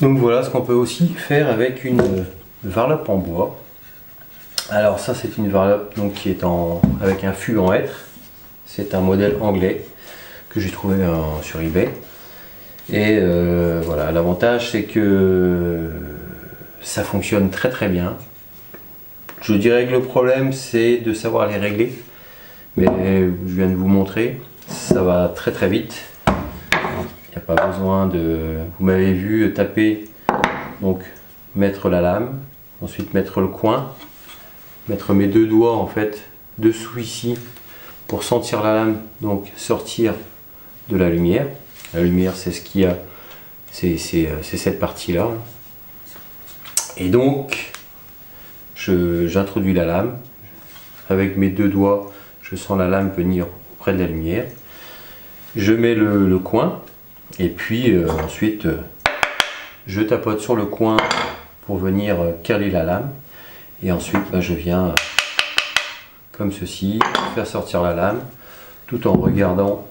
Donc voilà ce qu'on peut aussi faire avec une varlope en bois. Alors ça c'est une varlope donc, qui est avec un fût en hêtre. C'est un modèle anglais que j'ai trouvé sur eBay. Et voilà, l'avantage c'est que ça fonctionne très très bien. Je dirais que le problème c'est de savoir les régler. Mais je viens de vous montrer, ça va très très vite. Il n'y a pas besoin de... Vous m'avez vu taper, donc mettre la lame, ensuite mettre le coin, mettre mes deux doigts en fait dessous ici pour sentir la lame donc sortir de la lumière. La lumière c'est ce qu'il y a, c'est cette partie là. Et donc j'introduis la lame avec mes deux doigts, je sens la lame venir auprès de la lumière. Je mets le coin et puis ensuite je tapote sur le coin pour venir caler la lame. Et ensuite je viens comme ceci faire sortir la lame tout en regardant.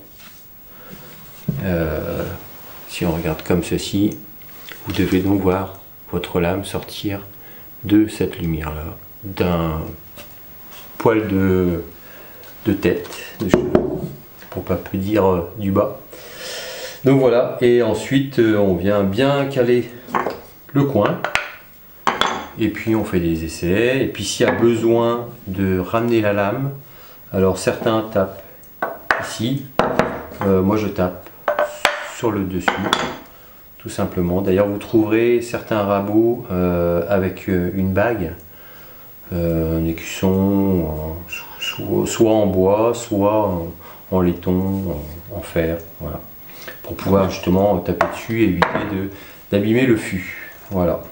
Si on regarde comme ceci, vous devez donc voir votre lame sortir de cette lumière là, d'un poil de tête, de cheveux, pour pas peu dire du bas. Donc voilà, et ensuite on vient bien caler le coin et puis on fait des essais. Et puis s'il y a besoin de ramener la lame, alors certains tapent ici, moi je tape sur le dessus tout simplement. D'ailleurs vous trouverez certains rabots avec une bague, un écusson soit en bois, soit en laiton, en fer, voilà, pour pouvoir justement taper dessus et éviter d'abîmer le fût. Voilà,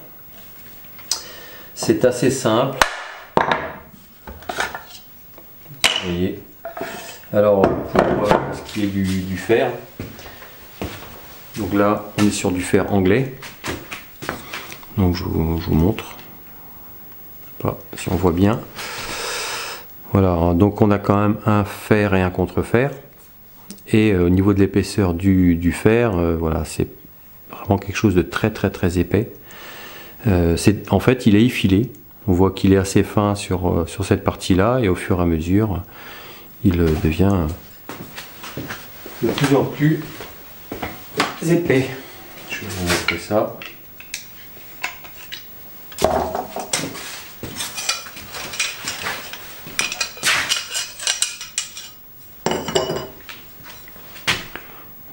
c'est assez simple, vous voyez. Alors pour ce qui est du fer, donc là on est sur du fer anglais, donc je vous montre, pas si on voit bien. Voilà, donc on a quand même un fer et un contre-fer. Et au niveau de l'épaisseur du fer, voilà, c'est vraiment quelque chose de très très épais. En fait, il est effilé. On voit qu'il est assez fin sur cette partie-là, et au fur et à mesure, il devient de plus en plus épais. Je vais vous montrer ça.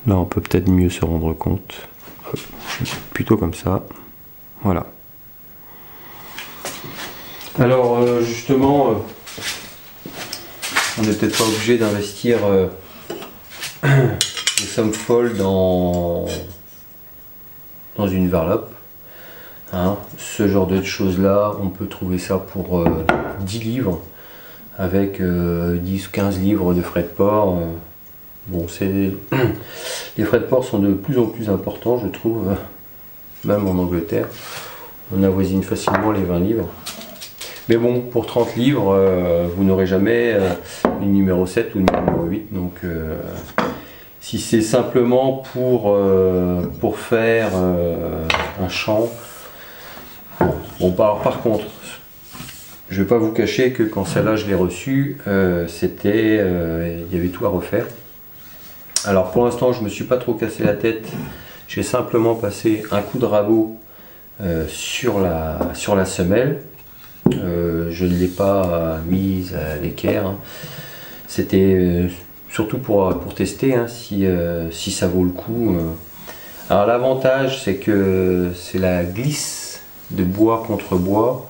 Là, on peut peut-être mieux se rendre compte. Hop, plutôt comme ça. Voilà. Alors, justement, on n'est peut-être pas obligé d'investir des sommes folles dans une varlope. Hein. Ce genre de choses-là, on peut trouver ça pour 10 livres, avec 10 ou 15 livres de frais de port. Bon, les frais de port sont de plus en plus importants, je trouve, même en Angleterre. On avoisine facilement les 20 livres. Mais bon, pour 30 livres, vous n'aurez jamais une numéro 7 ou une numéro 8. Donc, si c'est simplement pour faire un champ, bon, par contre, je ne vais pas vous cacher que quand celle-là je l'ai reçue, il y avait tout à refaire. Alors pour l'instant je me suis pas trop cassé la tête, j'ai simplement passé un coup de rabot sur la semelle. Je ne l'ai pas mise à l'équerre, hein. C'était surtout pour tester, hein, si ça vaut le coup. Alors l'avantage c'est que c'est la glisse de bois contre bois,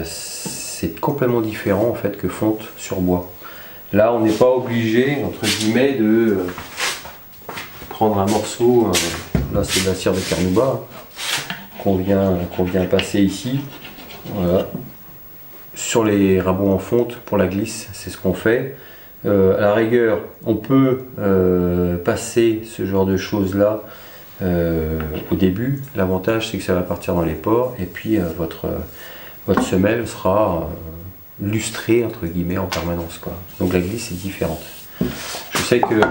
c'est complètement différent en fait que fonte sur bois. Là, on n'est pas obligé, entre guillemets, de prendre un morceau, là c'est de la cire de carnauba, qu'on vient passer ici, voilà, sur les rabots en fonte pour la glisse, c'est ce qu'on fait. À la rigueur, on peut passer ce genre de choses-là au début. L'avantage, c'est que ça va partir dans les pores, et puis votre semelle sera lustrée entre guillemets en permanence, quoi. Donc la glisse est différente. Je sais que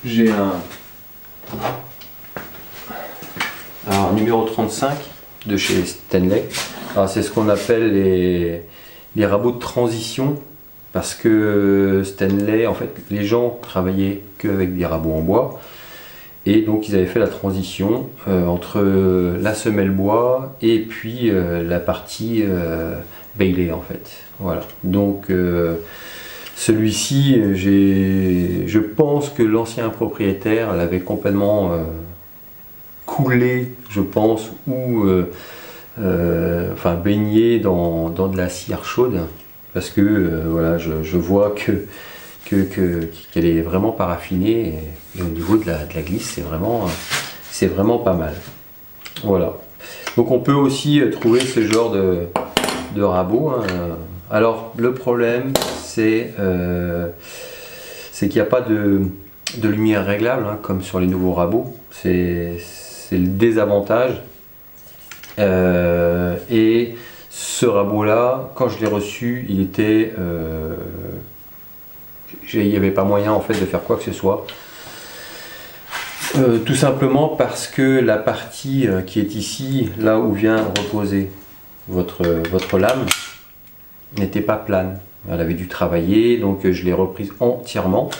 j'ai Alors numéro 35 de chez Stanley. Alors c'est ce qu'on appelle les rabots de transition, parce que Stanley, en fait, les gens travaillaient qu'avec des rabots en bois, et donc ils avaient fait la transition entre la semelle bois et puis la partie Bailey en fait. Voilà. Donc celui-ci, je pense que l'ancien propriétaire l'avait complètement coulé, je pense, ou enfin baigné dans de la cire chaude, parce que voilà, je vois qu'elle est vraiment paraffinée, et au niveau de la glisse, c'est vraiment pas mal. Voilà. Donc on peut aussi trouver ce genre de rabot, hein. Alors le problème, c'est qu'il n'y a pas de lumière réglable, hein, comme sur les nouveaux rabots. C'est le désavantage. Et ce rabot là, quand je l'ai reçu, il était il n'y avait pas moyen en fait de faire quoi que ce soit, tout simplement parce que la partie qui est ici, là où vient reposer votre lame, n'était pas plane. Elle avait dû travailler, donc je l'ai reprise entièrement.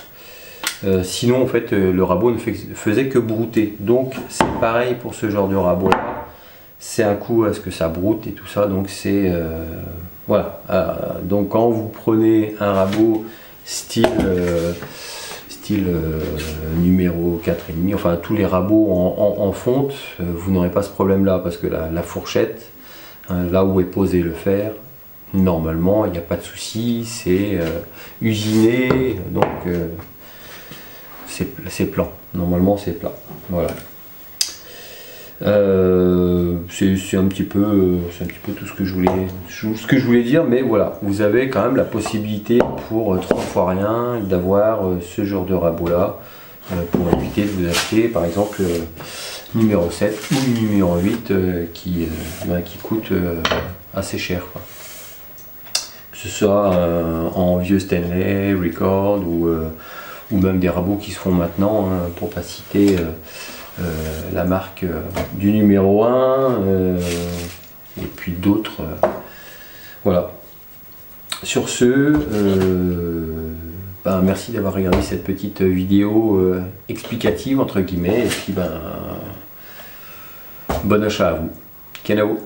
Sinon en fait le rabot ne faisait que brouter. Donc c'est pareil pour ce genre de rabot là. C'est un coup à ce que ça broute et tout ça, donc c'est voilà. Donc quand vous prenez un rabot style numéro 4,5, enfin tous les rabots en fonte, vous n'aurez pas ce problème là, parce que la fourchette, hein, là où est posé le fer, normalement il n'y a pas de souci, c'est usiné, donc c'est plat, normalement c'est plat. Voilà. C'est un petit peu tout ce que je voulais dire, mais voilà, vous avez quand même la possibilité pour 3 fois rien d'avoir ce genre de rabot là, pour éviter de vous acheter par exemple numéro 7 ou numéro 8 qui coûte assez cher, quoi. Que ce soit en vieux Stanley, Record ou même des rabots qui se font maintenant, hein, pour pas citer la marque du numéro 1 et puis d'autres. Voilà. Sur ce, merci d'avoir regardé cette petite vidéo explicative entre guillemets, et puis bon achat à vous. Kenavo.